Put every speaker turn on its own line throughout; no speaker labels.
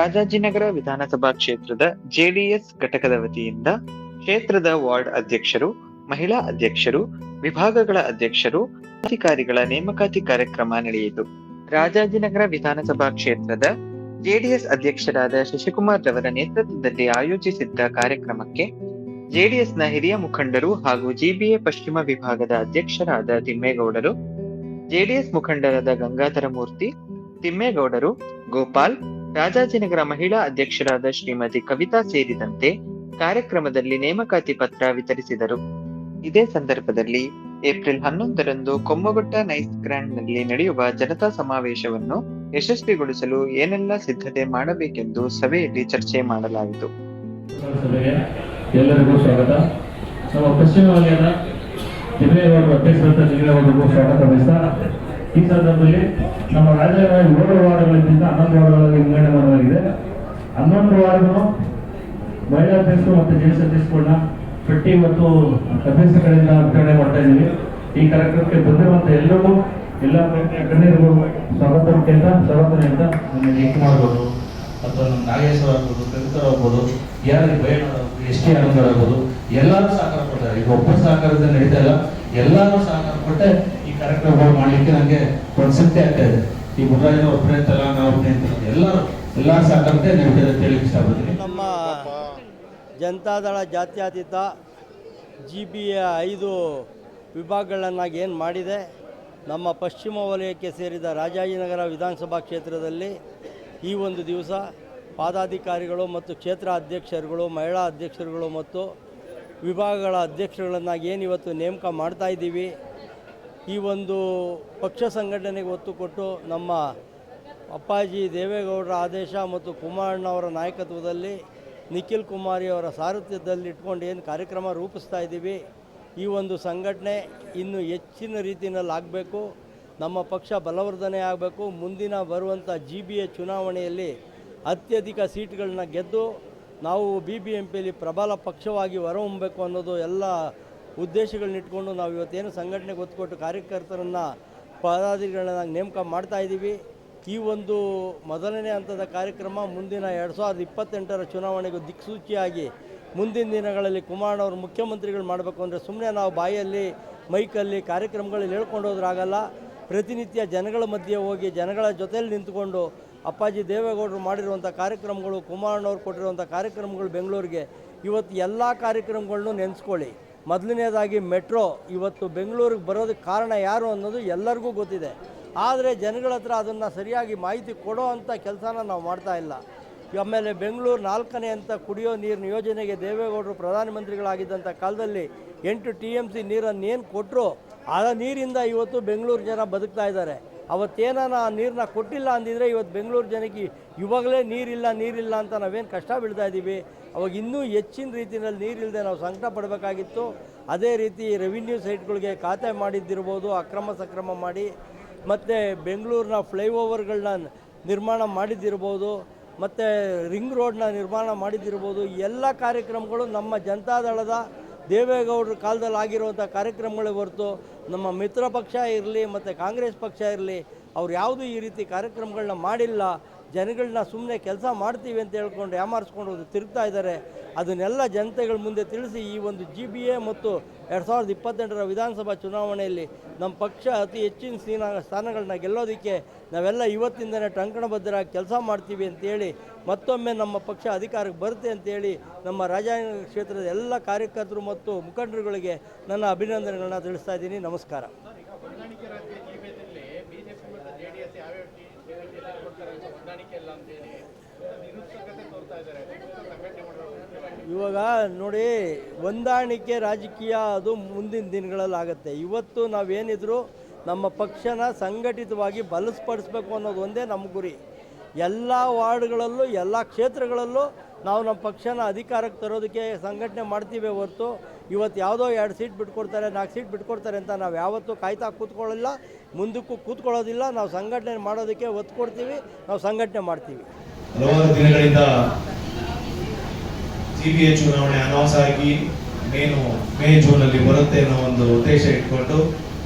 ರಾಜಾಜಿನಗರ ವಿಧಾನಸಭಾ ಕ್ಷೇತ್ರದ ಜೆಡಿಎಸ್ ಘಟಕದ ವತಿಯಿಂದ ಕ್ಷೇತ್ರದ ವಾರ್ಡ್ ಅಧ್ಯಕ್ಷರು, ಮಹಿಳಾ ಅಧ್ಯಕ್ಷರು, ವಿಭಾಗಗಳ ಅಧ್ಯಕ್ಷರು, ಅಧಿಕಾರಿಗಳ ನೇಮಕಾತಿ ಕಾರ್ಯಕ್ರಮ ನಡೆಯಿತು. ರಾಜಾಜಿನಗರ ವಿಧಾನಸಭಾ ಕ್ಷೇತ್ರದ ಜೆಡಿಎಸ್ ಅಧ್ಯಕ್ಷರಾದ ಶಶಿಕುಮಾರ್ ರವರ ನೇತೃತ್ವದಲ್ಲಿ ಆಯೋಜಿಸಿದ್ದ ಕಾರ್ಯಕ್ರಮಕ್ಕೆ ಜೆಡಿಎಸ್ನ ಹಿರಿಯ ಮುಖಂಡರು ಹಾಗೂ ಜಿಬಿಎ ಪಶ್ಚಿಮ ವಿಭಾಗದ ಅಧ್ಯಕ್ಷರಾದ ತಿಮ್ಮೇಗೌಡರು, ಜೆಡಿಎಸ್ ಮುಖಂಡರಾದ ಗಂಗಾಧರ ಮೂರ್ತಿ, ತಿಮ್ಮೇಗೌಡರು, ಗೋಪಾಲ್, ರಾಜಾಜಿನಗರ ಮಹಿಳಾ ಅಧ್ಯಕ್ಷರಾದ ಶ್ರೀಮತಿ ಕವಿತಾ ಸೇರಿದಂತೆ ಕಾರ್ಯಕ್ರಮದಲ್ಲಿ ನೇಮಕಾತಿ ಪತ್ರ ವಿತರಿಸಿದರು. ಇದೇ ಸಂದರ್ಭದಲ್ಲಿ ಏಪ್ರಿಲ್ 11ರಂದು ಕೊಮ್ಮಗೊಟ್ಟ ನೈಸ್ ಗ್ರ್ಯಾಂಡ್ನಲ್ಲಿ ನಡೆಯುವ ಜನತಾ ಸಮಾವೇಶವನ್ನು ಯಶಸ್ವಿಗೊಳಿಸಲು ಏನೆಲ್ಲ ಸಿದ್ಧತೆ ಮಾಡಬೇಕೆಂದು ಸಭೆಯಲ್ಲಿ ಚರ್ಚೆ ಮಾಡಲಾಯಿತು.
ಎಲ್ಲರಿಗೂ ಸ್ವಾಗತ. ನಮ್ಮ ಪಶ್ಚಿಮ ವಲಯದ ತಿಮ್ಮೇಗೌಡರು ಅಧ್ಯಕ್ಷರಿಗೂ ಸ್ವಾಗತ ಬಯಸ್ತಾ, ಈ ಸಂದರ್ಭದಲ್ಲಿ ನಮ್ಮ ರಾಜ್ಯದ 7 ವಾರ್ಡ್ಗಳಿಂದ 11 ವಾರ್ಡ್ಗಳಲ್ಲಿ ವಿಂಗಡಣೆ ಮಾಡಲಾಗಿದೆ. 11 ವಾರ್ಡ್ಗಳು ಮಹಿಳಾ ಅಧ್ಯಕ್ಷರು ಮತ್ತು ಜೆಡಿಎಸ್ ಅಧ್ಯಕ್ಷಗಳನ್ನ ಪಟ್ಟಿ ಮತ್ತು ಅಭ್ಯರ್ಥಿಗಳಿಂದ ವಿತರಣೆ ಮಾಡ್ತಾ ಇದ್ದೀವಿ. ಈ ಕಾರ್ಯಕ್ರಮಕ್ಕೆ ಬಂದಿರುವಂತ ಎಲ್ಲರಿಗೂ ಎಲ್ಲ ಗಣ್ಯರಿಗೂ ಸ್ವಾಗತ ಅಂತ ನಮ್ಮ ಜಯಕುಮಾರ್ ಅವರು ಅಥವಾ ನಮ್ಮ ನಾಗೇಶ್ವರ ಆಗ್ಬೋದು, ಕವಿತರ್ ಆಗ್ಬೋದು, ಯಾರಿಗೆ ಬಯಣ ಎಸ್ ಟಿ ಆನಂದರ್ ಆಗ್ಬೋದು, ಎಲ್ಲರೂ ಸಹಕಾರ ಕೊಡ್ತಾರೆ. ಈಗ ಒಬ್ಬರು ಸಹಕಾರದಿಂದ ನಡೀತಾ ಇಲ್ಲ, ಎಲ್ಲರೂ ಸಹಕಾರ ಕೊಟ್ಟೆ ಈ ಕಾರ್ಯಕ್ರಮಗಳು ಮಾಡಲಿಕ್ಕೆ ನನಗೆ ಒಂದು ಶಕ್ತಿ ಆಗ್ತಾ ಇದೆ. ಈ ಮುರಾಜಿನ ಒಬ್ಬರೇ ಅಂತಲ್ಲ, ನಾವು ಒಬ್ಬರೇ ಅಂತ ಎಲ್ಲರ ಸಹಕಾರತೆ ನಡೀತದೆ ಅಂತ ಹೇಳಿ ಇಷ್ಟಪಡ್ತೀನಿ.
ನಮ್ಮ ಜನತಾದಳ ಜಾತ್ಯತೀತ ಜಿಬಿಯ 5 ವಿಭಾಗಗಳನ್ನಾಗಿ ಏನು ಮಾಡಿದೆ, ನಮ್ಮ ಪಶ್ಚಿಮ ವಲಯಕ್ಕೆ ಸೇರಿದ ರಾಜಾಜಿನಗರ ವಿಧಾನಸಭಾ ಕ್ಷೇತ್ರದಲ್ಲಿ ಈ ಒಂದು ದಿವಸ ಪದಾಧಿಕಾರಿಗಳು ಮತ್ತು ಕ್ಷೇತ್ರ ಅಧ್ಯಕ್ಷರುಗಳು, ಮಹಿಳಾ ಅಧ್ಯಕ್ಷರುಗಳು ಮತ್ತು ವಿಭಾಗಗಳ ಅಧ್ಯಕ್ಷರುಗಳನ್ನಾಗಿ ಏನು ಇವತ್ತು ನೇಮಕ ಮಾಡ್ತಾ ಇದ್ದೀವಿ. ಈ ಒಂದು ಪಕ್ಷ ಸಂಘಟನೆಗೆ ಒತ್ತು ಕೊಟ್ಟು ನಮ್ಮ ಅಪ್ಪಾಜಿ ದೇವೇಗೌಡರ ಆದೇಶ ಮತ್ತು ಕುಮಾರಣ್ಣವರ ನಾಯಕತ್ವದಲ್ಲಿ ನಿಖಿಲ್ ಕುಮಾರಿ ಅವರ ಸಾರಥ್ಯದಲ್ಲಿ ಇಟ್ಕೊಂಡು ಏನು ಕಾರ್ಯಕ್ರಮ ರೂಪಿಸ್ತಾ ಇದ್ದೀವಿ. ಈ ಒಂದು ಸಂಘಟನೆ ಇನ್ನೂ ಹೆಚ್ಚಿನ ರೀತಿಯಲ್ಲಿ ಆಗಬೇಕು, ನಮ್ಮ ಪಕ್ಷ ಬಲವರ್ಧನೆ ಆಗಬೇಕು. ಮುಂದಿನ ಬರುವಂಥ GBA ಚುನಾವಣೆಯಲ್ಲಿ ಅತ್ಯಧಿಕ ಸೀಟ್ಗಳನ್ನ ಗೆದ್ದು ನಾವು BBMPಯಲ್ಲಿ ಪ್ರಬಲ ಪಕ್ಷವಾಗಿ ಹೊರಹೊಮ್ಮಬೇಕು ಅನ್ನೋದು ಎಲ್ಲ ಉದ್ದೇಶಗಳನ್ನಿಟ್ಕೊಂಡು ನಾವು ಇವತ್ತೇನು ಸಂಘಟನೆಗೆ ಒತ್ತು ಕೊಟ್ಟು ಕಾರ್ಯಕರ್ತರನ್ನು ಪದಾಧಿಕಾರಿಗಳನ್ನ ನೇಮಕ ಮಾಡ್ತಾ ಇದ್ದೀವಿ. ಈ ಒಂದು ಮೊದಲನೇ ಹಂತದ ಕಾರ್ಯಕ್ರಮ ಮುಂದಿನ 2028ರ ಚುನಾವಣೆಗೂ ದಿಕ್ಸೂಚಿಯಾಗಿ ಮುಂದಿನ ದಿನಗಳಲ್ಲಿ ಕುಮಾರಣ್ಣವರು ಮುಖ್ಯಮಂತ್ರಿಗಳು ಮಾಡಬೇಕು ಅಂದರೆ ಸುಮ್ಮನೆ ನಾವು ಬಾಯಲ್ಲಿ ಮೈಕಲ್ಲಿ ಕಾರ್ಯಕ್ರಮಗಳಲ್ಲಿ ಹೇಳ್ಕೊಂಡು ಹೋದ್ರಾಗಲ್ಲ. ಪ್ರತಿನಿತ್ಯ ಜನಗಳ ಮಧ್ಯೆ ಹೋಗಿ ಜನಗಳ ಜೊತೆಯಲ್ಲಿ ನಿಂತುಕೊಂಡು ಅಪ್ಪಾಜಿ ದೇವೇಗೌಡರು ಮಾಡಿರುವಂಥ ಕಾರ್ಯಕ್ರಮಗಳು, ಕುಮಾರಣ್ಣವ್ರು ಕೊಟ್ಟಿರುವಂಥ ಕಾರ್ಯಕ್ರಮಗಳು ಬೆಂಗಳೂರಿಗೆ ಇವತ್ತು ಎಲ್ಲ ಕಾರ್ಯಕ್ರಮಗಳನ್ನೂ ನೆನೆಸ್ಕೊಳ್ಳಿ. ಮೊದಲನೇದಾಗಿ ಮೆಟ್ರೋ ಇವತ್ತು ಬೆಂಗಳೂರಿಗೆ ಬರೋದಕ್ಕೆ ಕಾರಣ ಯಾರು ಅನ್ನೋದು ಎಲ್ಲರಿಗೂ ಗೊತ್ತಿದೆ. ಆದರೆ ಜನಗಳ ಹತ್ರ ಅದನ್ನು ಸರಿಯಾಗಿ ಮಾಹಿತಿ ಕೊಡೋ ಅಂಥ ಕೆಲಸನ ನಾವು ಮಾಡ್ತಾ ಇಲ್ಲ. ಆಮೇಲೆ ಬೆಂಗಳೂರು 4ನೇ ಅಂತ ಕುಡಿಯೋ ನೀರಿನ ಯೋಜನೆಗೆ ದೇವೇಗೌಡರು ಪ್ರಧಾನಮಂತ್ರಿಗಳಾಗಿದ್ದಂಥ ಕಾಲದಲ್ಲಿ 8 TMC ನೀರನ್ನು ಏನು ಕೊಟ್ಟರು, ಆ ನೀರಿಂದ ಇವತ್ತು ಬೆಂಗಳೂರು ಜನ ಬದುಕ್ತಾ ಇದ್ದಾರೆ. ಅವತ್ತೇನಾನ ಆ ನೀರನ್ನ ಕೊಟ್ಟಿಲ್ಲ ಅಂದಿದ್ರೆ ಇವತ್ತು ಬೆಂಗಳೂರು ಜನಕ್ಕೆ ಇವಾಗಲೇ ನೀರಿಲ್ಲ ಅಂತ ನಾವೇನು ಕಷ್ಟ ಬೀಳ್ತಾ ಇದ್ದೀವಿ. ಅವಾಗ ಇನ್ನೂ ಹೆಚ್ಚಿನ ರೀತಿಯಲ್ಲಿ ನೀರಿಲ್ಲದೆ ನಾವು ಸಂಕಟ ಪಡಬೇಕಾಗಿತ್ತು. ಅದೇ ರೀತಿ ರೆವಿನ್ಯೂ ಸೈಟ್ಗಳಿಗೆ ಖಾತೆ ಮಾಡಿದ್ದಿರ್ಬೋದು, ಅಕ್ರಮ ಸಕ್ರಮ ಮಾಡಿ, ಮತ್ತು ಬೆಂಗಳೂರಿನ ಫ್ಲೈಓವರ್ಗಳನ್ನ ನಿರ್ಮಾಣ ಮಾಡಿದ್ದಿರ್ಬೋದು, ಮತ್ತು ರಿಂಗ್ ರೋಡ್ನ ನಿರ್ಮಾಣ ಮಾಡಿದ್ದಿರ್ಬೋದು. ಎಲ್ಲ ಕಾರ್ಯಕ್ರಮಗಳು ನಮ್ಮ ಜನತಾದಳದ ದೇವೇಗೌಡರ ಕಾಲದಲ್ಲಿ ಆಗಿರುವಂಥ ಕಾರ್ಯಕ್ರಮಗಳೇ ಹೊರತು ನಮ್ಮ ಮಿತ್ರ ಪಕ್ಷ ಇರಲಿ ಮತ್ತು ಕಾಂಗ್ರೆಸ್ ಪಕ್ಷ ಇರಲಿ ಅವ್ರು ಯಾವುದೂ ಈ ರೀತಿ ಕಾರ್ಯಕ್ರಮಗಳನ್ನ ಮಾಡಿಲ್ಲ. ಜನಗಳನ್ನ ಸುಮ್ಮನೆ ಕೆಲಸ ಮಾಡ್ತೀವಿ ಅಂತ ಹೇಳ್ಕೊಂಡು ಯಾಮಾರಿಸ್ಕೊಂಡು ತಿರುಗ್ತಾ ಇದ್ದಾರೆ. ಅದನ್ನೆಲ್ಲ ಜನತೆಗಳ ಮುಂದೆ ತಿಳಿಸಿ ಈ ಒಂದು GBA ಮತ್ತು 2028ರ ವಿಧಾನಸಭಾ ಚುನಾವಣೆಯಲ್ಲಿ ನಮ್ಮ ಪಕ್ಷ ಅತಿ ಹೆಚ್ಚಿನ ಸ್ಥಾನಗಳನ್ನ ಗೆಲ್ಲೋದಕ್ಕೆ ನಾವೆಲ್ಲ ಇವತ್ತಿಂದಲೇ ಟಂಕಣಬದ್ಧರಾಗಿ ಕೆಲಸ ಮಾಡ್ತೀವಿ ಅಂತೇಳಿ ಮತ್ತೊಮ್ಮೆ ನಮ್ಮ ಪಕ್ಷ ಅಧಿಕಾರಕ್ಕೆ ಬರುತ್ತೆ ಅಂತೇಳಿ ನಮ್ಮ ರಾಜಾಜಿನಗರ ಕ್ಷೇತ್ರದ ಎಲ್ಲ ಕಾರ್ಯಕರ್ತರು ಮತ್ತು ಮುಖಂಡರುಗಳಿಗೆ ನನ್ನ ಅಭಿನಂದನೆಗಳನ್ನ ತಿಳಿಸ್ತಾ ಇದ್ದೀನಿ. ನಮಸ್ಕಾರ. ಇವಾಗ ನೋಡಿ, ಹೊಂದಾಣಿಕೆ ರಾಜಕೀಯ ಅದು ಮುಂದಿನ ದಿನಗಳಲ್ಲಿ ಆಗುತ್ತೆ. ಇವತ್ತು ನಾವೇನಿದ್ರು ನಮ್ಮ ಪಕ್ಷನ ಸಂಘಟಿತವಾಗಿ ಬಲಪಡಿಸಬೇಕು ಅನ್ನೋದು ಒಂದೇ ನಮ್ಮ ಗುರಿ. ಎಲ್ಲ ವಾರ್ಡ್ಗಳಲ್ಲೂ ಎಲ್ಲ ಕ್ಷೇತ್ರಗಳಲ್ಲೂ ನಾವು ನಮ್ಮ ಪಕ್ಷನ ಅಧಿಕಾರಕ್ಕೆ ತರೋದಕ್ಕೆ ಸಂಘಟನೆ ಮಾಡ್ತೀವಿ ಹೊರತು ಇವತ್ತು ಯಾವುದೋ 2 ಸೀಟ್ ಬಿಟ್ಕೊಡ್ತಾರೆ, 4 ಸೀಟ್ ಬಿಟ್ಕೊಡ್ತಾರೆ ಅಂತ ನಾವು ಯಾವತ್ತೂ ಕಾಯ್ತಾ ಕೂತ್ಕೊಳ್ಳಲ್ಲ, ಮುಂದಕ್ಕೂ ಕೂತ್ಕೊಳ್ಳೋದಿಲ್ಲ. ನಾವು ಸಂಘಟನೆ ಮಾಡೋದಕ್ಕೆ ಒತ್ತು ಕೊಡ್ತೀವಿ, ನಾವು ಸಂಘಟನೆ ಮಾಡ್ತೀವಿ.
ಹಲವಾರು ದಿನಗಳಿಂದ GBA ಚುನಾವಣೆ ಅನೌನ್ಸ್ ಆಗಿ ಮೇ ಜೂನಲ್ಲಿ ಬರುತ್ತೆ ಅನ್ನೋ ಒಂದು ಉದ್ದೇಶ ಇಟ್ಕೊಂಡು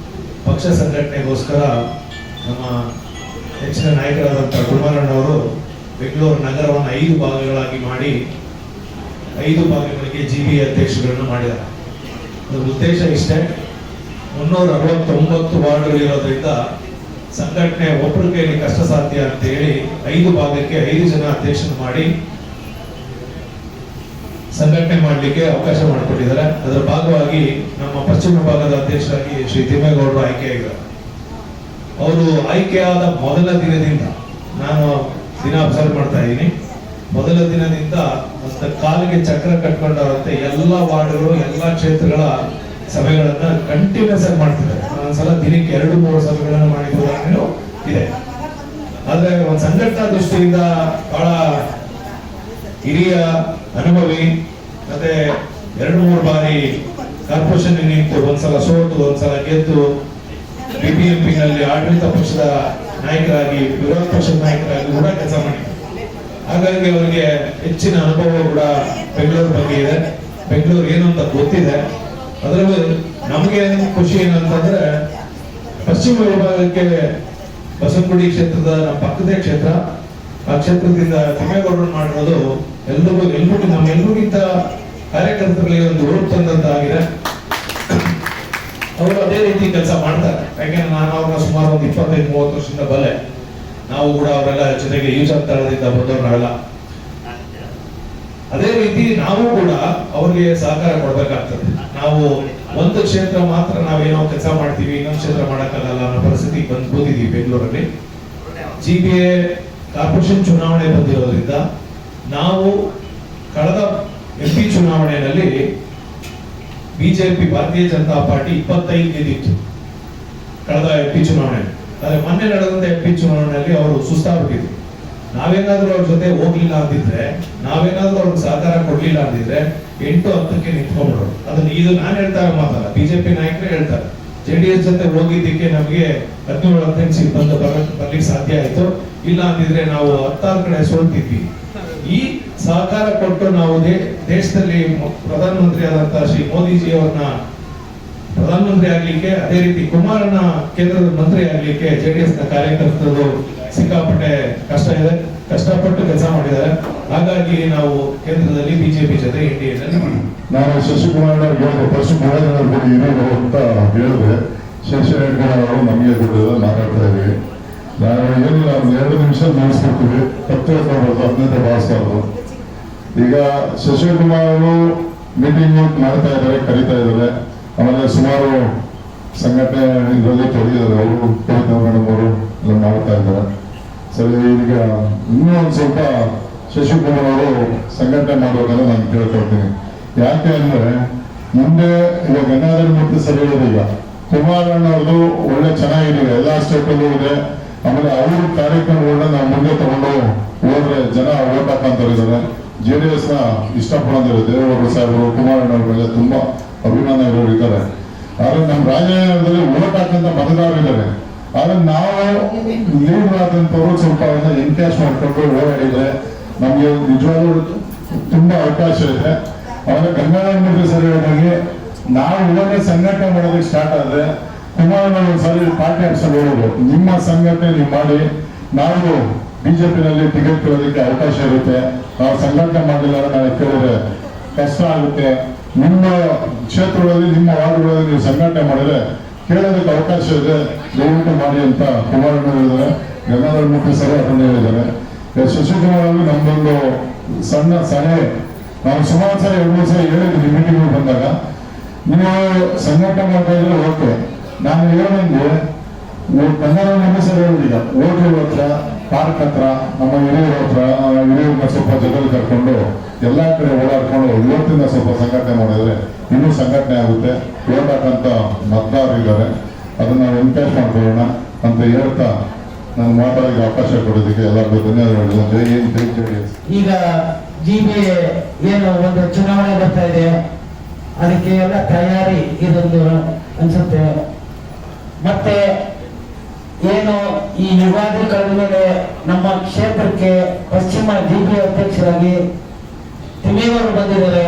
ಪಕ್ಷ ಸಂಘಟನೆಗೋಸ್ಕರ ನಮ್ಮ ಹೆಚ್ಚಿನ ನಾಯಕರಾದಂಥ ಕುಮಾರಣ್ಣವರು ಬೆಂಗಳೂರು ನಗರವನ್ನು 5 ಭಾಗಗಳಾಗಿ ಮಾಡಿ 5 ಭಾಗಗಳಿಗೆ GBA ಅಧ್ಯಕ್ಷರುಗಳನ್ನು ಮಾಡಿದ್ದಾರೆ. ಅದರ ಉದ್ದೇಶ ಇಷ್ಟೇ, 369 ವಾರ್ಡ್ಗಳಿರೋದ್ರಿಂದ ಸಂಘಟನೆ ಒಬ್ಬರ ಕೈಯಲ್ಲಿ ಕಷ್ಟ ಸಾಧ್ಯ ಅಂತ ಹೇಳಿ 5 ಭಾಗಕ್ಕೆ 5 ಜನ ಅಧ್ಯಕ್ಷರು ಮಾಡಿ ಸಂಘಟನೆ ಮಾಡಲಿಕ್ಕೆ ಅವಕಾಶ ಮಾಡಿಕೊಟ್ಟಿದ್ದಾರೆ. ಅದರ ಭಾಗವಾಗಿ ನಮ್ಮ ಪಶ್ಚಿಮ ಭಾಗದ ಅಧ್ಯಕ್ಷರಾಗಿ ಶ್ರೀ ತಿಮ್ಮೇಗೌಡರು ಆಯ್ಕೆಯಾಗಿದ್ದಾರೆ. ಅವರು ಆಯ್ಕೆಯಾದ ಮೊದಲ ದಿನದಿಂದ ನಾನು ದಿನ ಅಬ್ಸರ್ವ್ ಮಾಡ್ತಾ ಇದ್ದೀನಿ. ಮೊದಲ ದಿನದಿಂದ ಕಾಲಿಗೆ ಚಕ್ರ ಕಟ್ಕೊಂಡವರಂತೆ ಎಲ್ಲ ವಾರ್ಡ್ಗಳು ಎಲ್ಲ ಕ್ಷೇತ್ರಗಳ ಸಭೆಗಳನ್ನ ಕಂಟಿನ್ಯೂಸ್ ಆಗಿ ಮಾಡ್ತಿದ್ದಾರೆ. ಒಂದ್ಸಲ ದಿನಕ್ಕೆ 2-3 ಸಭೆಗಳನ್ನು ಮಾಡಿದ್ರು ಇದೆ. ಆದ್ರೆ ಒಂದು ಸಂಘಟನಾ ದೃಷ್ಟಿಯಿಂದ ಬಹಳ ಹಿರಿಯ ಅನುಭವಿ, ಮತ್ತೆ 2-3 ಬಾರಿ ಕಾರ್ಪೊರೇಷನ್ ನಿಂತು ಒಂದ್ಸಲ ಸೋತು ಒಂದ್ಸಲ ಗೆದ್ದು BBMP ನಲ್ಲಿ ಆಡಳಿತ ಪಕ್ಷದ ನಾಯಕರಾಗಿ ವಿರೋಧ ಪಕ್ಷದ ನಾಯಕರಾಗಿ ಕೂಡ ಕೆಲಸ ಮಾಡಿದ್ದಾರೆ. ಹಾಗಾಗಿ ಅವರಿಗೆ ಹೆಚ್ಚಿನ ಅನುಭವ ಕೂಡ ಬೆಂಗಳೂರು ಬಗ್ಗೆ ಇದೆ. ಬೆಂಗಳೂರು ಏನು ಅಂತ ಗೊತ್ತಿದೆ. ಅದರಲ್ಲೂ ನಮಗೆ ಖುಷಿ ಏನಂತಂದ್ರೆ ಪಶ್ಚಿಮ ವಿಭಾಗಕ್ಕೆ ಬಸವನಗುಡಿ ಕ್ಷೇತ್ರದ ನಮ್ಮ ಪಕ್ಕದ ಕ್ಷೇತ್ರ, ಆ ಕ್ಷೇತ್ರದಿಂದ ತಿಮ್ಮೇಗೌಡರು ಮಾಡಿರೋದು ನಮ್ಮೆಲ್ಲರಿಗಿಂತ ಕಾರ್ಯಕರ್ತರಿಗೆ ಒಂದು ಹುರುಪು ತಂದಂತಾಗಿದೆ. ಅವರು ಅದೇ ರೀತಿ ಕೆಲಸ ಮಾಡ್ತಾರೆ. ಯಾಕೆಂದ್ರೆ ನಾನು ಅವ್ರನ್ನ ಸುಮಾರು ಒಂದು 25-30 ವರ್ಷದಿಂದ ಬಲ್ಲೆ. ನಾವು ಕೂಡ ಅವರೆಲ್ಲ ಜೊತೆಗೆ ಯುವಜನತಾಳದಿಂದ ಬಂದವ್ರಲ್ಲ. ಅದೇ ರೀತಿ ನಾವು ಕೂಡ ಅವ್ರಿಗೆ ಸಹಕಾರ ಕೊಡ್ಬೇಕಾಗ್ತದೆ. ನಾವು ಒಂದು ಕ್ಷೇತ್ರ ಮಾತ್ರ ನಾವೇನೋ ಕೆಲಸ ಮಾಡ್ತೀವಿ, ಇನ್ನೊಂದು ಕ್ಷೇತ್ರ ಮಾಡಕ್ಕಾಗಲ್ಲ ಅನ್ನೋ ಪರಿಸ್ಥಿತಿ ಕೂತಿದ್ದೀವಿ ಬೆಂಗಳೂರಲ್ಲಿ. GBA ಕಾರ್ಪೊರೇಷನ್ ಚುನಾವಣೆ ಬಂದಿರೋದ್ರಿಂದ ನಾವು ಕಳೆದ MP ಚುನಾವಣೆಯಲ್ಲಿ BJP ಭಾರತೀಯ ಜನತಾ ಪಾರ್ಟಿ 25 ಗೆದ್ದಿತ್ತು ಕಳೆದ MP ಚುನಾವಣೆ. ಆದ್ರೆ ಮೊನ್ನೆ ನಡೆದಂತ MP ಚುನಾವಣೆಯಲ್ಲಿ ಅವರು ಸುಸ್ತಾಗ್ಬಿಟ್ಟಿದ್ರು. ನಾವೇನಾದ್ರೂ ಅವ್ರ ಜೊತೆ ಹೋಗ್ಲಿಲ್ಲ ಅಂತಿದ್ರೆ, ನಾವೇನಾದ್ರೂ ಅವ್ರಿಗೆ ಸಹಕಾರ ಕೊಡ್ಲಿಲ್ಲ ಅಂತಿದ್ರೆ 8-10ಕ್ಕೆ ನಿಂತ್ಕೊಂಡ್ಬಿಡೋರು. ಅದನ್ನ ಇದು ನಾನು ಹೇಳ್ತಾ ಮಾತಲ್ಲ, BJP ನಾಯಕರೇ ಹೇಳ್ತಾರೆ. JDS ಜೊತೆ ಹೋಗಿದ್ದಕ್ಕೆ ನಮಗೆ 17-18 ಸೀಟ್ ಬರ್ಲಿಕ್ಕೆ ಸಾಧ್ಯ ಆಯ್ತು. ಇಲ್ಲ ಅಂತಿದ್ರೆ ನಾವು 16 ಕಡೆ ಸೋಲ್ತಿದ್ವಿ. ಈ ಸಹಕಾರ ಕೊಟ್ಟು ನಾವು ದೇಶದಲ್ಲಿ ಪ್ರಧಾನಮಂತ್ರಿ ಆದಂತಹ ಶ್ರೀ ಮೋದಿಜಿ ಅವರನ್ನ ಪ್ರಧಾನಮಂತ್ರಿ ಆಗ್ಲಿಕ್ಕೆ, ಅದೇ ರೀತಿ ಕುಮಾರಣ್ಣ ಕೇಂದ್ರದ ಮಂತ್ರಿ ಆಗ್ಲಿಕ್ಕೆ JDS ನ ಕಾರ್ಯಕರ್ತರು ಸಿಕ್ಕಾಪಟ್ಟೆ ಕಷ್ಟ ಇದೆ, ಕಷ್ಟಪಟ್ಟು ಕೆಲಸ ಮಾಡಿದ್ದಾರೆ. ಹಾಗಾಗಿ ನಾವು ಕೇಂದ್ರದಲ್ಲಿ BJP ಜೊತೆ NDA
ನಾನು ಶಶಿಕುಮಾರ್ ಹೇಳಿದೆ, ಫಸ್ಟ್ ಮುಳಜನರು ಇರೋರು ಅಂತ ಹೇಳಿದೆ. ಶಶಿಕುಮಾರ್ ಅವರು ನಮಗೆ ಕೂಡ ಮಾತಾಡ್ತಾ ಇದ್ದೀವಿ. ನಾವು ಏನಿಲ್ಲ, 2 ನಿಮಿಷ ಮುಗಿಸ್ಬಿಡ್ತೀವಿ. 10 15 ಭಾವಿಸ್ಬಾರ್ದು. ಈಗ ಶಶಿಕುಮಾರ್ ಅವರು ಮೀಟಿಂಗ್ ಮಾಡ್ತಾ ಇದ್ದಾರೆ, ಕರೀತಾ ಇದ್ದಾರೆ. ಆಮೇಲೆ ಸುಮಾರು ಸಂಘಟನೆ ಇದರಲ್ಲಿ ತೊಡಗಿದ್ದಾರೆ. ಅವರು ಕವಿತಾ ಮೇಡಮ್ ಅವರು ಎಲ್ಲ ಮಾಡ್ತಾ ಇದ್ದಾರೆ. ಸರಿ, ಈಗ ಇನ್ನೂ ಒಂದು ಸ್ವಲ್ಪ ಶಶಿಕುಮಾರ್ ಅವರು ಸಂಘಟನೆ ಮಾಡಬೇಕಂತ ನಾನು ಕೇಳ್ಕೊಳ್ತೀನಿ. ಯಾಕೆ ಅಂದ್ರೆ ಮುಂದೆ ಇವಾಗ ಗಂಗಾಧರ ಮೂರ್ತಿ ಸರಿ ಹೇಳಿದೆ. ಈಗ ಕುಮಾರಣ್ಣ ಅವ್ರದ್ದು ಒಳ್ಳೆ ಚೆನ್ನಾಗಿದೆ, ಎಲ್ಲಾ ಸ್ಟೇಟಲ್ಲೂ ಇದೆ. ಆಮೇಲೆ ಅವ್ರ ಕಾರ್ಯಕ್ರಮಗಳನ್ನ ನಾವು ಮುಂದೆ ತಗೊಂಡು ಹೋದ್ರೆ ಜನ ಓಟ್ ಹಾಕಂತವ್ರಿದ್ದಾರೆ. JDS ನ ಇಷ್ಟಪಡೋದಿದೆ. ದೇವೇಗೌಡರು ಸಾಹೇಬರು, ಕುಮಾರಣ್ಣ ಅವ್ರ ಮೇಲೆ ತುಂಬಾ ಅಭಿಮಾನ ಇರೋರು ಇದ್ದಾರೆ. ಆದ್ರೆ ನಮ್ಮ ರಾಜನಗರದಲ್ಲಿ ಓಟ್ ಹಾಕಂತ ಮತದಾರರಿದ್ದಾರೆ. ಆದ್ರೆ ನಾವು ಲೀಡರ್ ಆದಂತವ್ರು ಸ್ವಲ್ಪ ಅವನ್ನ ಎನ್ಕ್ಯಾಶ್ ಮಾಡ್ಕೊಂಡು ಓಡಾಡಿದ್ರೆ ನಮ್ಗೆ ನಿಜವಾಗ್ಲೂ ತುಂಬಾ ಅವಕಾಶ ಇದೆ. ಆಮೇಲೆ ಗಂಗಾಧರ ಮೂರ್ತಿ ಸರ್ ಹೇಳಿದಾಗೆ ನಾವು ಇವಾಗ ಸಂಘಟನೆ ಮಾಡೋದಕ್ಕೆ ಸ್ಟಾರ್ಟ್ ಆದ್ರೆ ಕುಮಾರಣ್ಣ ಒಂದ್ಸರಿ ಪಾರ್ಟಿ ಆಫೀಸಲ್ಲಿ ಹೇಳೋದು, ನಿಮ್ಮ ಸಂಘಟನೆ ನೀವು ಮಾಡಿ, ನಾವು BJP ನಲ್ಲಿ ಟಿಕೆಟ್ ಕೇಳೋದಕ್ಕೆ ಅವಕಾಶ ಇರುತ್ತೆ. ನಾವು ಸಂಘಟನೆ ಮಾಡಲಿಲ್ಲ ನಾವು ಕೇಳಿದ್ರೆ ಕಷ್ಟ ಆಗುತ್ತೆ. ನಿಮ್ಮ ಕ್ಷೇತ್ರಗಳಲ್ಲಿ, ನಿಮ್ಮ ವಾರ್ಡ್ಗಳಲ್ಲಿ ನೀವು ಸಂಘಟನೆ ಮಾಡಿದ್ರೆ ಕೇಳೋದಕ್ಕೆ ಅವಕಾಶ ಇದೆ, ದಯವಿಟ್ಟು ಮಾಡಿ ಅಂತ ಕುಮಾರಣ್ಣ ಹೇಳಿದ್ದಾರೆ. ಗಂಗಾಧರ ಮೂರ್ತಿ ಸರ್ ಅದನ್ನ ಹೇಳಿದ್ದಾರೆ. ಶಶಿಕುಮಾರ್ ಅವರು ನಮ್ದೊಂದು ಸಣ್ಣ ಸಲಹೆ, ನಾವು ಸುಮಾರು ಸಲ 2-3 ಸಲ ಹೇಳಿದ್ವಿ ಮೀಟಿಂಗ್ ಬಂದಾಗ, ನೀವು ಸಂಘಟನೆ ಮಾಡ್ತಾ ಇದ್ರೆ ಓಕೆ. ನಾನು ಹೇಳಂಗೆ ಗಂಗಾಧರ ಮೂರ್ತಿ ಸರ್ ಹೇಳಿದ ಹೋಟ್ಲ್ ಹತ್ರ, ಪಾರ್ಕ್ ಹತ್ರ, ನಮ್ಮ ಹಿರಿಯರ ಹತ್ರ, ಹಿರಿಯರನ್ನ ಸ್ವಲ್ಪ ಜೊತೆಲಿ ಕರ್ಕೊಂಡು ಎಲ್ಲಾ ಕಡೆ ಓಡಾಡ್ಕೊಂಡು ಇವತ್ತಿಂದ ಸ್ವಲ್ಪ ಸಂಘಟನೆ ಮಾಡಿದ್ರೆ ಇನ್ನೂ ಸಂಘಟನೆ ಆಗುತ್ತೆ. ಓಡಾಟಂತ ಮತದಾರರಿದ್ದಾರೆ, ಅದನ್ನ ನಾವು ಎನ್ಕರೇಜ್ ಮಾಡ್ಕೊಳ್ಳೋಣ ಅಂತ ಹೇಳ್ತಾ ನಾನು ಮಾತಾಡೋಕೆ ಅವಕಾಶ ಕೊಡೋದಕ್ಕೆ ಎಲ್ಲರಿಗೂ ಧನ್ಯವಾದಗಳು. ಜೈ ಹಿಂದ್, ಜೈ JDS.
ಈಗ GBA ಏನು ಒಂದು ಚುನಾವಣೆ ಬರ್ತಾ ಇದೆ, ಅದಕ್ಕೆ ಎಲ್ಲ ತಯಾರಿ ಇದೊಂದು ಅನ್ಸುತ್ತೆ. ಮತ್ತೆ ಏನು ಈ ಯುಗಾದಿ ಕಳೆದ ಮೇಲೆ ನಮ್ಮ ಕ್ಷೇತ್ರಕ್ಕೆ ಪಶ್ಚಿಮ GBA ಅಧ್ಯಕ್ಷರಾಗಿ ತಿಮ್ಮೇಗೌಡರು ಬಂದಿದ್ದಾರೆ.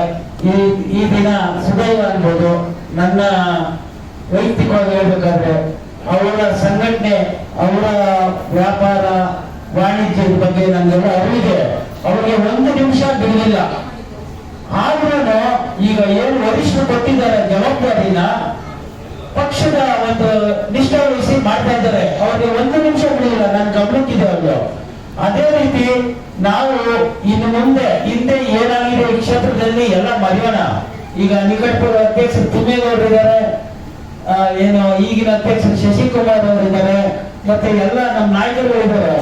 ಈ ದಿನ ಸುದೈವ ಅನ್ಬೋದು. ನನ್ನ ವೈಯಕ್ತಿಕವಾಗಿ ಹೇಳ್ಬೇಕಾದ್ರೆ ಅವರ ಸಂಘಟನೆ, ಅವರ ವ್ಯಾಪಾರ, ವಾಣಿಜ್ಯದ ಬಗ್ಗೆ ನಮ್ಗೆಲ್ಲ ಅರಿವಿದೆ. ಅವ್ರಿಗೆ ಒಂದು ನಿಮಿಷ ಬಿಡಲಿಲ್ಲ. ಆದ್ರೂ ಈಗ ಏನು ವರಿಷ್ಠರು ಕೊಟ್ಟಿದ್ದಾರೆ ಜವಾಬ್ದಾರಿನ ಪಕ್ಷದ ಒಂದು ನಿಷ್ಠೆ ವಹಿಸಿ ಮಾಡ್ತಾ ಇದ್ದಾರೆ. ಅವ್ರಿಗೆ ಒಂದು ನಿಮಿಷ ಬಿಡಲಿಲ್ಲ, ನನ್ನ ಗಮನಕ್ಕಿದೆ ಅವರು. ಅದೇ ರೀತಿ ನಾವು ಇನ್ನು ಮುಂದೆ ಹಿಂದೆ ಏನಾಗಿದೆ ಈ ಕ್ಷೇತ್ರದಲ್ಲಿ ಎಲ್ಲ ಮರೆಯೋಣ. ಈಗ ನಿಕಟಪುರ ಅಧ್ಯಕ್ಷರು ತಿಮ್ಮೇಗೌಡರು ಇದ್ದಾರೆ, ಏನು ಈಗಿನ ಅಧ್ಯಕ್ಷರು ಶಶಿಕುಮಾರ್ ಅವರು ಇದ್ದಾರೆ, ಮತ್ತೆ ಎಲ್ಲ ನಮ್ಮ ನಾಯಕರು ಇದ್ದಾರೆ.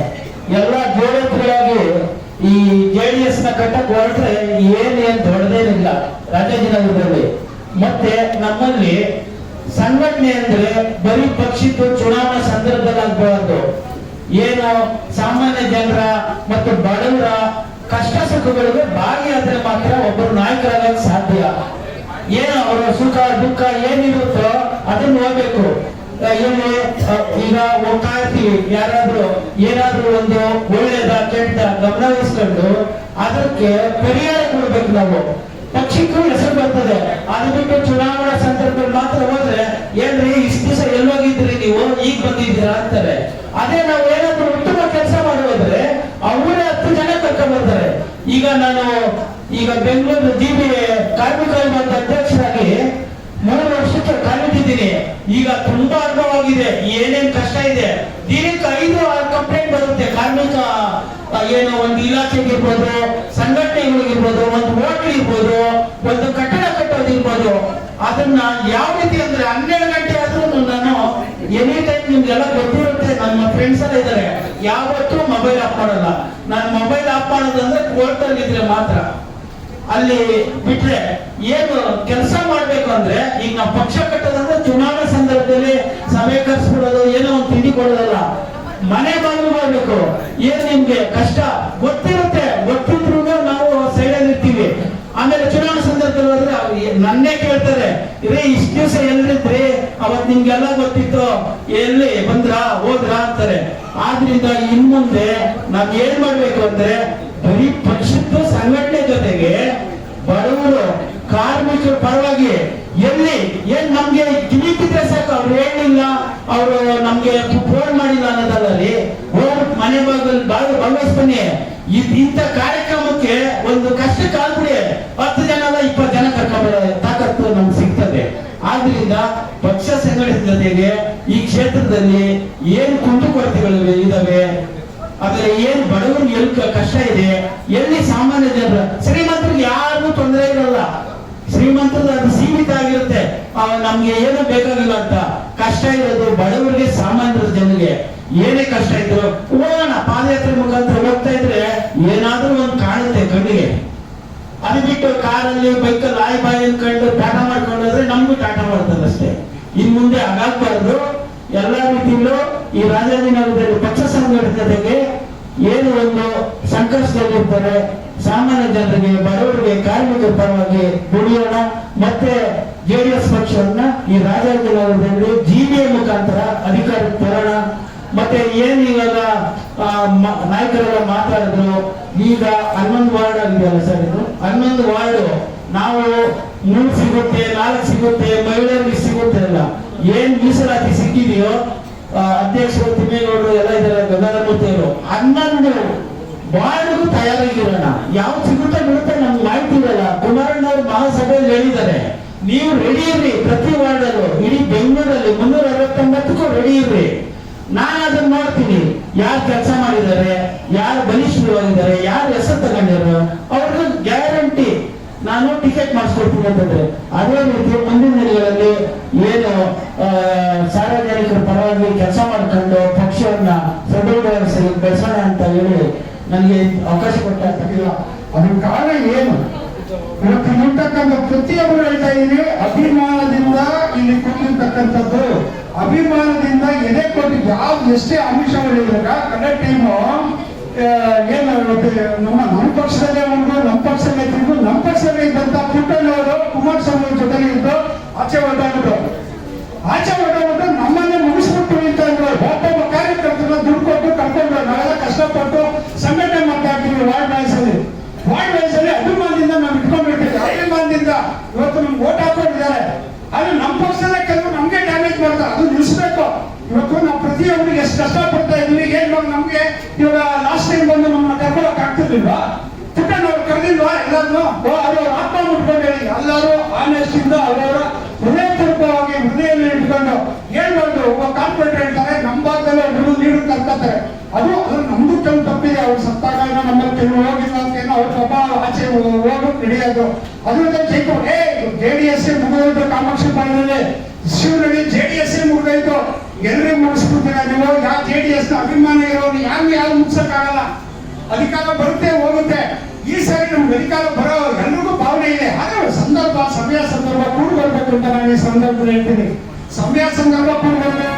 ಎಲ್ಲ ಜೋಡತ್ರಿಯಾಗಿ ಈ JDS ನ ಕಟ್ಟಕ್ಕೆ ಹೊರಟ್ರೆ ಏನೇನು ದೊಡ್ಡದೇನಿಲ್ಲ ರಾಜಾಜಿನಗರದಲ್ಲಿ. ಮತ್ತೆ ನಮ್ಮಲ್ಲಿ ಸಂಘಟನೆ ಅಂದ್ರೆ ಬರೀ ಪಕ್ಷಿತ್ತು ಚುನಾವಣಾ ಸಂದರ್ಭದಲ್ಲಿ ಆಗಬಾರ್ದು. ಏನು ಸಾಮಾನ್ಯ ಜನರ ಮತ್ತು ಬಡವರ ಕಷ್ಟ ಸುಖಗಳಿಗೆ ಭಾಗಿಯಾದ್ರೆ ಮಾತ್ರ ಒಬ್ಬರು ನಾಯಕರಾಗಕ್ಕೆ ಸಾಧ್ಯ. ಏನು ಅವರ ಸುಖ ದುಃಖ ಏನಿರುತ್ತೋ ಅದನ್ನ ಹೋಗ್ಬೇಕು. ಈಗ ಹೋಗ್ತಾ ಇರ್ತೀವಿ, ಯಾರಾದ್ರೂ ಏನಾದ್ರೂ ಒಂದು ಒಳ್ಳೇದ ಕೆಟ್ಟ ಗಮನವಹಿಸ್ಕೊಂಡು ಅದಕ್ಕೆ ಪರಿಹಾರ ಕೊಡ್ಬೇಕು. ನಾವು ಪಕ್ಷಕ್ಕೂ ಹೆಸರು ಬರ್ತದೆ. ಅದು ಬಿಟ್ಟು ಚುನಾವಣಾ ಸಂದರ್ಭದಲ್ಲಿ ಮಾತ್ರ ಹೋದ್ರೆ ಏನ್ರಿ ಇಷ್ಟು ದಿವಸ ಎಲ್ಲೋಗಿದ್ರಿ ನೀವು, ಈಗ ಬಂದಿದ್ದೀರಾ ಅಂತಾರೆ. ಅದೇ ನಾವು ಏನಾದ್ರೂ ಉತ್ತಮ ಕೆಲಸ ಮಾಡೋದ್ರೆ ಅವರೇ 10 ಜನ ಕರ್ಕೊಂಡ್ ಬರ್ತಾರೆ. ಈಗ ಬೆಂಗಳೂರು GBA ಕಾರ್ಮಿಕ ವಿಭಾಗದ ಅಧ್ಯಕ್ಷರಾಗಿ 3 ವರ್ಷಕ್ಕೆ ಕಾಲಿಟ್ಟಿದ್ದೀನಿ. ಈಗ ತುಂಬಾ ಅನುಭವವಾಗಿದೆ, ಏನೇನ್ ಕಷ್ಟ ಇದೆ. ದಿನಕ್ಕೆ 5-6 ಕಂಪ್ಲೇಂಟ್ ಬರುತ್ತೆ. ಕಾರ್ಮಿಕ ಏನೋ ಒಂದು ಇಲಾಖೆಗಿರ್ಬೋದು, ಸಂಘಟನೆಗಳಿಗಿರ್ಬೋದು, ಒಂದು ಹೋಟೆಲ್ ಇರ್ಬೋದು, ಒಂದು ಕಟ್ಟಡ ಕಟ್ಟೋದಿರ್ಬೋದು. ಅದನ್ನ ಯಾವ ರೀತಿ ಅಂದ್ರೆ 12 ಗಂಟೆ ಆದ್ರೂ ನಾನು ಎನಿ ಟೈಮ್ ನಿಮ್ಗೆಲ್ಲ ಗೊತ್ತಿರುತ್ತೆ, ನಮ್ಮ ಫ್ರೆಂಡ್ಸ್ ಎಲ್ಲ ಇದ್ದಾರೆ, ಯಾವತ್ತೂ ಮೊಬೈಲ್ ಆಫ್ ಮಾಡಲ್ಲ. ನಾನು ಮೊಬೈಲ್ ಆಫ್ ಮಾಡೋದಂದ್ರೆ ಕೋರ್ಟಲ್ಲಿ ಇದ್ರೆ ಮಾತ್ರ. ಅಲ್ಲಿ ಬಿಟ್ರೆ ಏನು ಕೆಲಸ ಮಾಡ್ಬೇಕು ಅಂದ್ರೆ, ಈಗ ನಾವು ಪಕ್ಷ ಕಟ್ಟೋದಂದ್ರೆ ಚುನಾವಣಾ ಸಂದರ್ಭದಲ್ಲಿ ಸಭೆ ಕರ್ಸ್ಬಿಡೋದು, ಏನೋ ಒಂದು ತಿಂಡಿ ಕೊಡೋದಲ್ಲ, ಮನೆ ಬಾಗಿಲು ಮಾಡ್ಬೇಕು. ಏನ್ ನಿಮ್ಗೆ ಕಷ್ಟ ಗೊತ್ತಿರುತ್ತೆ, ಗೊತ್ತಿದ್ರು ನಾವು ಸೈಡಲ್ಲಿ ಇರ್ತೀವಿ. ಆಮೇಲೆ ಚುನಾವಣಾ ಸಂದರ್ಭದಲ್ಲಿ ಹೋದ್ರೆ ನನ್ನೇ ಕೇಳ್ತಾರೆ, ಇರೇ ಇಷ್ಟ ದಿವಸ ಎಲ್ಲಿದ್ರಿ, ಅವತ್ ನಿಮ್ಗೆಲ್ಲ ಗೊತ್ತಿತ್ತು, ಎಲ್ಲಿ ಬಂದ್ರಾ ಹೋದ್ರಾ ಅಂತಾರೆ. ಆದ್ರಿಂದ ಇನ್ ಮುಂದೆ ನಾವ್ ಏನ್ ಮಾಡ್ಬೇಕು ಅಂದ್ರೆ, ಬರೀ ಪಕ್ಷದ ಸಂಘಟನೆ ಜೊತೆಗೆ ಬಡವರು ಕಾರ್ಮಿಕರ ಪರವಾಗಿ ಎಲ್ಲಿ ಏನ್ ನಮ್ಗೆ ಕಿವಿತಿದ್ರೆ ಸಾಕು, ಅವ್ರು ಹೇಳಿಲ್ಲ, ಅವರು ನಮ್ಗೆ ಫೋನ್ ಮಾಡಿಲ್ಲ ಅನ್ನೋದಲ್ಲಲ್ಲಿ ಹೋಗ್ಬಿಟ್ಟು ಮನೆ ಭಾಗವಹಿಸ್ಬನ್ನಿ. ಇಂಥ ಕಾರ್ಯಕ್ರಮಕ್ಕೆ ಒಂದು ಕಷ್ಟ ಕಾಲ್ಬಿಡಿ, 10 ಜನ ಅಲ್ಲ 20 ಜನ ಕರ್ಕೊಂಡ್ಬರೋ ತಾಕತ್ತು ನಮ್ಗೆ ಸಿಗ್ತದೆ. ಆದ್ರಿಂದ ಪಕ್ಷ ಸಂಘಟನೆ ಜೊತೆಗೆ ಈ ಕ್ಷೇತ್ರದಲ್ಲಿ ಏನ್ ಕುಂದುಕೊರತೆಗಳು ಇದಾವೆ, ಆದ್ರೆ ಏನ್ ಬಡವರಿಗೆ ಎಲ್ಲಿ ಕಷ್ಟ ಇದೆ, ಎಲ್ಲಿ ಸಾಮಾನ್ಯ ಜನರು, ಶ್ರೀಮಂತರಿಗೆ ಯಾರಿಗೂ ತೊಂದರೆ ಇರಲ್ಲ. ಶ್ರೀಮಂತರು ಅದು ಸೀಮಿತ ಆಗಿರುತ್ತೆ, ನಮ್ಗೆ ಏನು ಬೇಕಾಗಿಲ್ಲ ಅಂತ. ಕಷ್ಟ ಇರೋದು ಬಡವರಿಗೆ, ಸಾಮಾನ್ಯ ಜನರಿಗೆ ಏನೇ ಕಷ್ಟ ಇದ್ರು ಹೋಗೋಣ, ಪಾದಯಾತ್ರೆ ಮುಖಾಂತರ ಹೋಗ್ತಾ ಇದ್ರೆ ಏನಾದ್ರೂ ಒಂದು ಕಾಣುತ್ತೆ ಕಣ್ಣಿಗೆ. ಅದು ಬಿಟ್ಟು ಕಾರಲ್ಲಿ ಬೈಕಲ್ಲಿ ಆಯ್ ಬಾಯಿ ಅನ್ಕೊಂಡು ಟಾಟಾ ಮಾಡ್ಕೊಂಡ್ರೆ ನಮ್ಗೂ ಟಾಟಾ ಮಾಡ್ತಾರೆ ಅಷ್ಟೇ. ಇನ್ ಮುಂದೆ ಹಾಗಾಗ್ಬಾರ್ದು. ಎಲ್ಲಾ ರೀತಿಯಲ್ಲೂ ಈ ರಾಜಾಜಿನಗರದಲ್ಲಿ ಪಕ್ಷ ಸಂಘಟನೆಗೆ ಏನು ಒಂದು ಸಂಕಷ್ಟದಲ್ಲಿರ್ತಾರೆ ಸಾಮಾನ್ಯ ಜನರಿಗೆ, ಬಡವರಿಗೆ, ಕಾರ್ಮಿಕರ ಪರವಾಗಿ ದುಡಿಯೋಣ. ಮತ್ತೆ JDS ಪಕ್ಷವನ್ನ ಈ ರಾಜಾಜಿನಗರದಲ್ಲಿ GBA ಮುಖಾಂತರ ಅಧಿಕಾರಕ್ಕೆ ತರೋಣ. ಮತ್ತೆ ಏನ್ ಇವಾಗ ನಾಯಕರೆಲ್ಲ ಮಾತಾಡಿದ್ರು, ಈಗ 11 ವಾರ್ಡ್ ಆಗಿದೆಯಲ್ಲ ಸರ್, ಇದು 11 ವಾರ್ಡ್ ನಾವು 3 ಸಿಗುತ್ತೆ, 4 ಸಿಗುತ್ತೆ, ಮಹಿಳೆಯರಿಗೆ ಸಿಗುತ್ತೆ ಅಲ್ಲ. ಏನ್ ಮೀಸಲಾತಿ ಸಿಕ್ಕಿದೆಯೋ, ಅಧ್ಯಕ್ಷರು ತಿಮ್ಮೇಗೌಡರು ಎಲ್ಲ ಇದ್ದಾರೆ, ಗಂಗಾಧರಮೂರ್ತಿ ಅವರು 11 ವಾರ್ಡ್ಗೂ ತಯಾರಾಗಿರೋಣ. ಯಾವ್ದು ಸಿಗುತ್ತೆ ಬಿಡುತ್ತೆ ನಮ್ಗೆ ಮಾಹಿತಿ ಇರಲ್ಲ. ಕುಮಾರಣ್ಣವ್ರು ಮಹಾಸಭೆಯಲ್ಲಿ ಹೇಳಿದ್ದಾರೆ, ನೀವು ರೆಡಿ ಇರ್ರಿ, ಪ್ರತಿ ವಾರ್ಡಲ್ಲೂ ಇಡೀ ಬೆಂಗಳೂರಲ್ಲಿ 369ಕ್ಕೂ ರೆಡಿ ಇರ್ರಿ. ನಾನು ಅದನ್ನ ನೋಡ್ತೀನಿ, ಯಾರು ಕೆಲಸ ಮಾಡಿದ್ದಾರೆ, ಯಾರು ಬಲಿಷ್ಠವಾಗಿದ್ದಾರೆ, ಯಾರು ಹೆಸರು ತಗೊಂಡಿರೋ ಅವ್ರಿಗೆ ಗ್ಯಾರಂಟಿ ನಾನು ಟಿಕೆಟ್ ಮಾಡಿಸ್ಕೊಡ್ತೀನಿ ಅಂತಂದ್ರೆ. ಅದೇ ರೀತಿ ಮುಂದಿನ ದಿನಗಳಲ್ಲಿ ಏನು ಸಾರ್ವಜನಿಕರ ಪರವಾಗಿ ಕೆಲಸ ಮಾಡ್ಕೊಂಡು ಪಕ್ಷವನ್ನ ಸದೃಢಗೊಳಿಸಿ ಬೆಳೆಸೋಣ ಅಂತ ಹೇಳಿ ನನಗೆ ಅವಕಾಶ ಕೊಟ್ಟಿಲ್ಲ.
ಅದ್ರ ಕಾರಣ ಏನು? ಇವತ್ತು ಇರ್ತಕ್ಕಂಥ ಪ್ರತಿಯೊಬ್ಬರು ಹೇಳ್ತಾ ಇದ್ದೀವಿ, ಅಭಿಮಾನದಿಂದ ಇಲ್ಲಿ ಕೂತಿರ್ತಕ್ಕಂಥದ್ದು, ಅಭಿಮಾನದಿಂದ ಎದೆ ಕೊಟ್ಟು ಯಾವ್ದು ಎಷ್ಟೇ ಆಮಿಷಗಳಿದ್ದಾಗ ಕನ್ನಡ ಟೀಮು ಏನು ನಮ್ಮ ಪಕ್ಷದಲ್ಲೇ ಒಂದು ನಮ್ಮ ಪಕ್ಷದಲ್ಲೇ ತಿಂದು ನಮ್ಮ ಪಕ್ಷದಲ್ಲೇ ಇದ್ದಂತ ಪುಟ್ಟಣ್ಣವರು ಕುಮಾರಸ್ವಾಮಿ ಜೊತೆಗೆ ಇದ್ದು ಆಚೆ ಹೊರಟಾಗಿದ್ರು. ಆಚೆ ಹೊರಟಾಗ್ಬಿಟ್ಟು ನಮ್ಮನ್ನೇ ಮುಗಿಸ್ಬಿಟ್ಟು ನಿಂತಂದ್ರು. ಒಬ್ಬೊಬ್ಬ ಕಾರ್ಯಕರ್ತರನ್ನ ದುಡ್ಡು ಕೊಟ್ಟು ಕರ್ಕೊಂಡು ನಾವೆಲ್ಲ ಕಷ್ಟಪಟ್ಟು ಸಂಘಟನೆ ಮಾಡ್ತಾ ಇರ್ತೀವಿ. ವಾರ್ಡ್ ವೈಸಲ್ಲಿ ಅಭಿಮಾನದಿಂದ ನಾವು ಇಟ್ಕೊಂಡಿರ್ತೀವಿ. ಅಭಿಮಾನದಿಂದ ಇವತ್ತು ನಮ್ಗೆ ಓಟ್ ಹಾಕೊಂಡಿದ್ದಾರೆ. ಆದ್ರೆ ನಮ್ಮ ಪಕ್ಷದಲ್ಲೇ ಕೆಲವು ನಮ್ಗೆ ಡ್ಯಾಮೇಜ್ ಮಾಡ್ತಾರೆ. ಅದು ನಿಲ್ಲಿಸ್ಬೇಕು. ಇವತ್ತು ನಾವು ಪ್ರತಿಯೊಬ್ಬರಿಗೆ ಎಷ್ಟು ಕಷ್ಟಪಡ್ತಾ ಇದೀವಿ, ಏನ್ ನಮ್ಗೆ ಇವಾಗ ಲಾಸ್ಟ್ ಟೈಮ್ ಬಂದು ನಮ್ಮನ್ನ ಕರ್ಕೊಳಕ್ ಆಗ್ತಿರ್ಲಿಲ್ವಾ? ಪುಟ್ಟಣ್ಣವ್ರು ಕರೆದಿಲ್ವಾ ಎಲ್ಲಾದ್ರು? ಅವ್ರ ಆತ್ಮ ಮುಟ್ಕೊಂಡು ಹೇಳಿ ಎಲ್ಲರೂ ಆನೆಸ್ಟ್ ಇಂದ ಅವರವರ ಹೃದಯಪೂರ್ವಕವಾಗಿ ಹೃದಯದಲ್ಲಿ ಇಟ್ಕೊಂಡು ಹೇಳ್ಬಾರ್ದು. ಒಬ್ಬ ಕಾರ್ಪೊರೇಟರ್ ಹೇಳ್ತಾರೆ ನಮ್ಮ ಭಾಗದಲ್ಲಿ ಒಬ್ಬರು ನೀರು ಕರ್ಕೊತಾರೆ, ಅದು ನಮ್ದು ಕೆಲವು ತಪ್ಪಿದೆ. ಅವ್ರು ಸತ್ತಾಗ ನಮ್ಮಲ್ಲಿ ಕೆಲವು ಹೋಗಿಲ್ಲ ಅಂತ ಏನೋ ಅವ್ರ ಪಾಪ ಆಚೆ ಹೋಗೋದು ನಡೆಯೋದು. ಅದರಿಂದ ಜೈಕೊಂಡು JDS ಮುಗಿದೋಯ್ತು, ಕಾಮಾಕ್ಷಿ ಪಾಳ್ಯದಲ್ಲಿ ಶಿವನಹಳ್ಳಿ JDS ಮುಗಿದೋಯ್ತು, ಎಲ್ಲರಿಗೂ ಮುಗಿಸ್ಬಿಡ್ತೀರ ನೀವು. ಯಾವ JDS ಅಭಿಮಾನ ಇರೋರು ಯಾರು ಮುಗ್ಸಕ್ಕಾಗಲ್ಲ. ಅಧಿಕಾರ ಬರುತ್ತೆ ಹೋಗುತ್ತೆ. ಈ ಸಾರಿ ನಮ್ಗೆ ಅಧಿಕಾರ ಬರೋ ಎಲ್ರಿಗೂ ಭಾವನೆ ಇದೆ. ಆದ್ರೆ ಸಂದರ್ಭ ಸಮಯ ಸಂದರ್ಭ ಕೂಡಿ ಬರ್ಬೇಕು ಅಂತ ನಾನು ಈ ಸಂದರ್ಭದಲ್ಲಿ ಹೇಳ್ತೀನಿ. ಸಮಯ ಸಂದರ್ಭ ಕೂಡಿ ಬರ್ಬೇಕು.